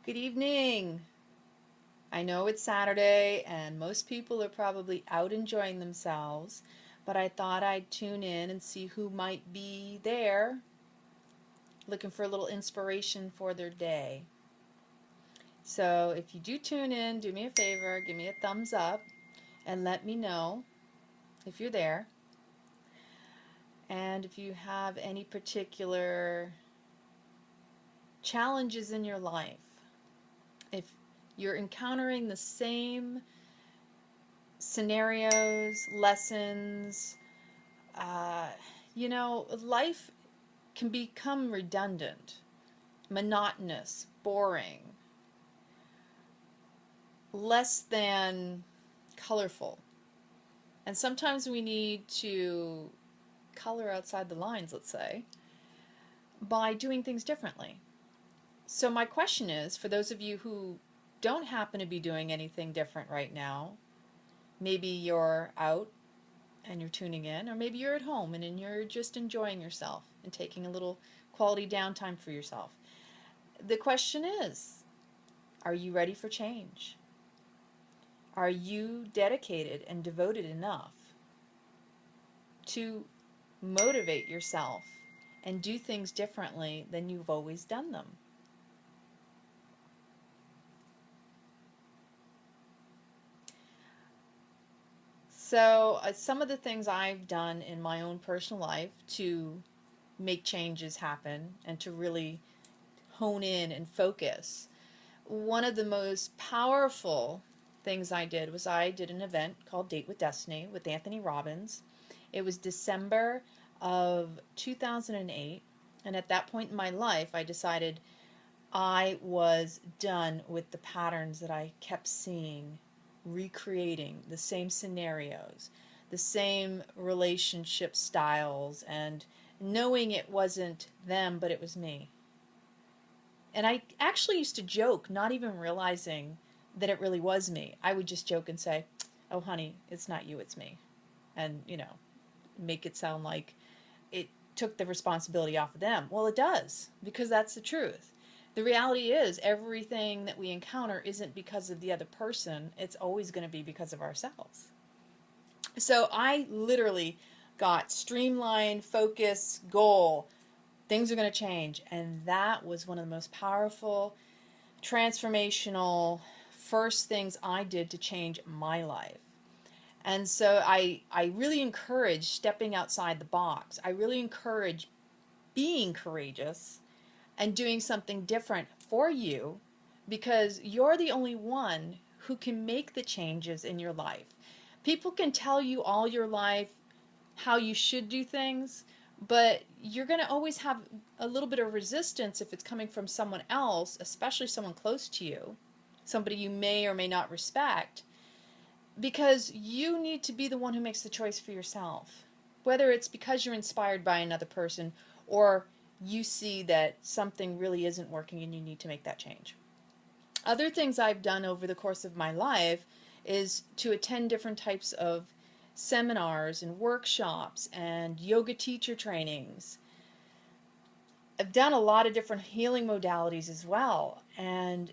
Good evening. I know it's Saturday and most people are probably out enjoying themselves, but I thought I'd tune in and see who might be there looking for a little inspiration for their day. So if you do tune in, do me a favor, give me a thumbs up and let me know if you're there. And if you have any particular challenges in your life, if you're encountering the same scenarios, lessons. Uh, Life can become redundant, monotonous, boring, less than colorful. And sometimes we need to color outside the lines, let's say, by doing things differently. So, my question is for those of you who don't happen to be doing anything different right now, maybe you're out and you're tuning in, or maybe you're at home and you're just enjoying yourself and taking a little quality downtime for yourself. The question is, are you ready for change? Are you dedicated and devoted enough to motivate yourself and do things differently than you've always done them? So, some of the things I've done in my own personal life to make changes happen and to really hone in and focus. One of the most powerful things I did was I did an event called Date with Destiny with Anthony Robbins. It was December of 2008, and at that point in my life, I decided I was done with the patterns that I kept seeing, recreating the same scenarios, the same relationship styles, and knowing it wasn't them, but it was me. And I actually used to joke, not even realizing that it really was me. I would just joke and say, "Oh, honey, it's not you, it's me." And, make it sound like it took the responsibility off of them. Well, it does, because that's the truth. The reality is, everything that we encounter isn't because of the other person, it's always going to be because of ourselves. So I literally got streamlined, focus, goal. Things are going to change. And that was one of the most powerful, transformational first things I did to change my life. And so I really encourage stepping outside the box. I really encourage being courageous and doing something different for you, because you're the only one who can make the changes in your life. People can tell you all your life how you should do things, but you're going to always have a little bit of resistance if it's coming from someone else, especially someone close to you, somebody you may or may not respect, because you need to be the one who makes the choice for yourself. Whether it's because you're inspired by another person or you see that something really isn't working and you need to make that change. Other things I've done over the course of my life is to attend different types of seminars and workshops and yoga teacher trainings. I've done a lot of different healing modalities as well. And,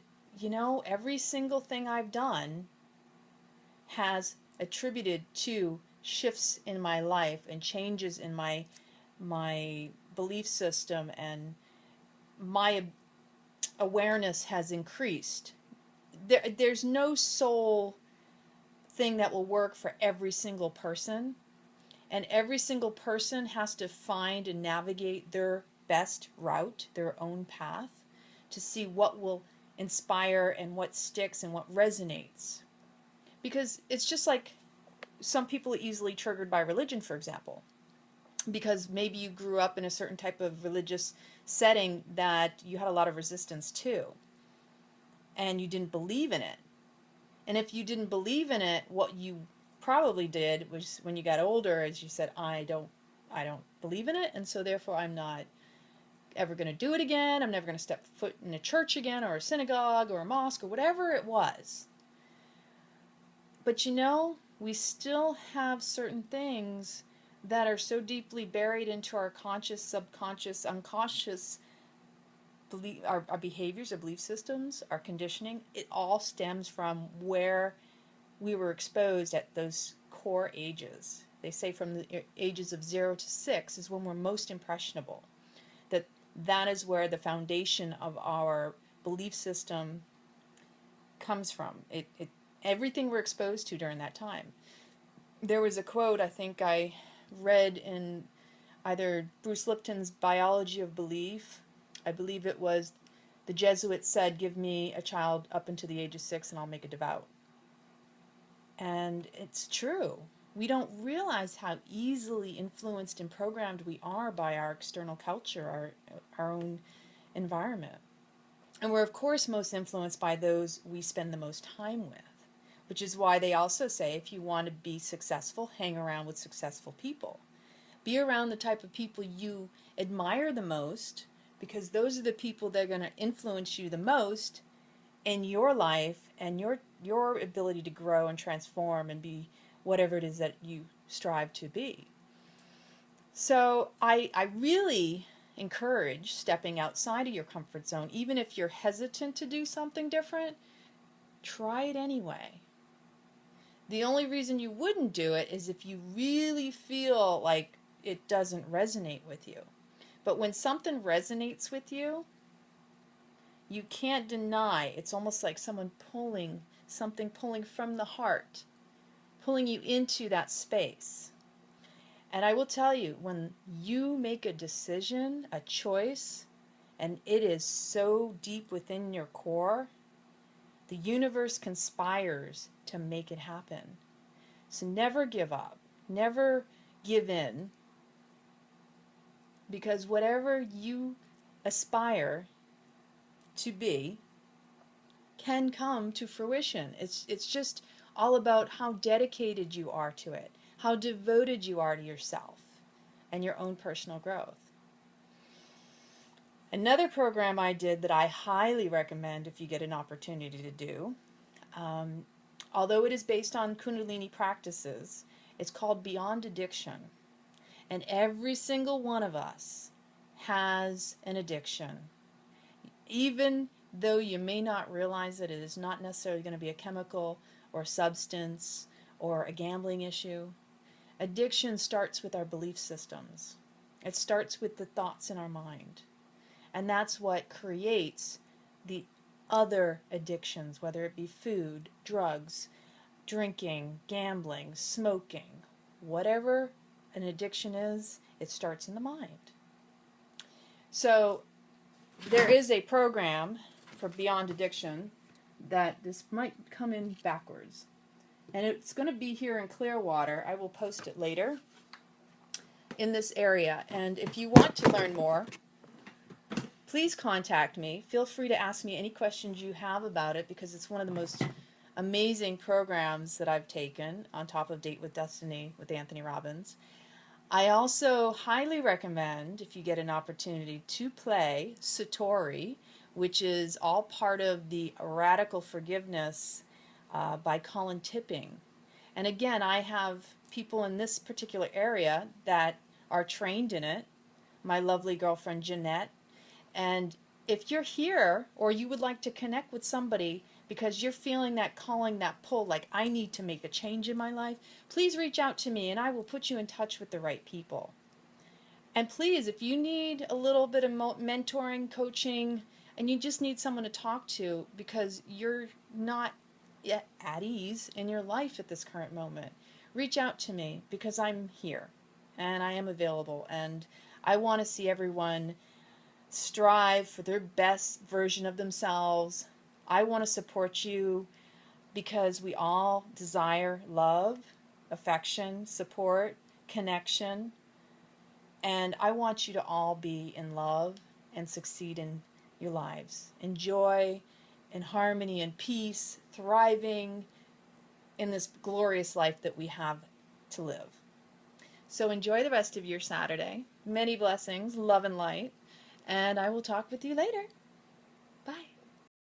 every single thing I've done has attributed to shifts in my life and changes in my belief system, and my awareness has increased. There's no soul thing that will work for every single person, and every single person has to find and navigate their best route, their own path, to see what will inspire and what sticks and what resonates. Because it's just like some people are easily triggered by religion, for example, because maybe you grew up in a certain type of religious setting that you had a lot of resistance to, and you didn't believe in it. And if you didn't believe in it, what you probably did was, when you got older, as you said, I don't believe in it, and so therefore I'm not ever going to do it again. I'm never going to step foot in a church again, or a synagogue, or a mosque, or whatever it was. But we still have certain things that are so deeply buried into our conscious, subconscious, unconscious our behaviors, our belief systems, our conditioning, it all stems from where we were exposed at those core ages. They say from the ages of 0 to 6 is when we're most impressionable. That is where the foundation of our belief system comes from. Everything we're exposed to during that time. There was a quote I think I read in either Bruce Lipton's Biology of Belief. I believe it was the Jesuit said, "Give me a child up until the age of 6 and I'll make it devout." And it's true. We don't realize how easily influenced and programmed we are by our external culture, our own environment. And we're, of course, most influenced by those we spend the most time with, which is why they also say if you want to be successful, hang around with successful people. Be around the type of people you admire the most, because those are the people that are going to influence you the most in your life and your ability to grow and transform and be whatever it is that you strive to be. So I really encourage stepping outside of your comfort zone. Even if you're hesitant to do something different, try it anyway. The only reason you wouldn't do it is if you really feel like it doesn't resonate with you. But when something resonates with you, you can't deny. It's almost like someone pulling from the heart, pulling you into that space. And I will tell you, when you make a decision, a choice, and it is so deep within your core, the universe conspires to make it happen. So never give up. Never give in. Because whatever you aspire to be can come to fruition. It's just all about how dedicated you are to it, how devoted you are to yourself and your own personal growth. Another program I did that I highly recommend if you get an opportunity to do, although it is based on Kundalini practices, it's called Beyond Addiction. And every single one of us has an addiction. Even though you may not realize that it is not necessarily going to be a chemical or a substance or a gambling issue. Addiction starts with our belief systems. It starts with the thoughts in our mind. And that's what creates the other addictions, whether it be food, drugs, drinking, gambling, smoking, whatever an addiction is, it starts in the mind. So there is a program for Beyond Addiction that this might come in backwards. And it's going to be here in Clearwater. I will post it later in this area. And if you want to learn more, please contact me. Feel free to ask me any questions you have about it, because it's one of the most amazing programs that I've taken on top of Date with Destiny with Anthony Robbins. I also highly recommend, if you get an opportunity, to play Satori, which is all part of the Radical Forgiveness by Colin Tipping. And again, I have people in this particular area that are trained in it, my lovely girlfriend Jeanette. And if you're here or you would like to connect with somebody because you're feeling that calling, that pull, like I need to make a change in my life, please reach out to me and I will put you in touch with the right people. And please, if you need a little bit of mentoring, coaching, and you just need someone to talk to because you're not yet at ease in your life at this current moment, reach out to me, because I'm here and I am available, and I want to see everyone strive for their best version of themselves. I want to support you because we all desire love, affection, support, connection, and I want you to all be in love and succeed in your lives. Enjoy in harmony and peace, thriving in this glorious life that we have to live. So enjoy the rest of your Saturday. Many blessings, love and light, and I will talk with you later. Bye.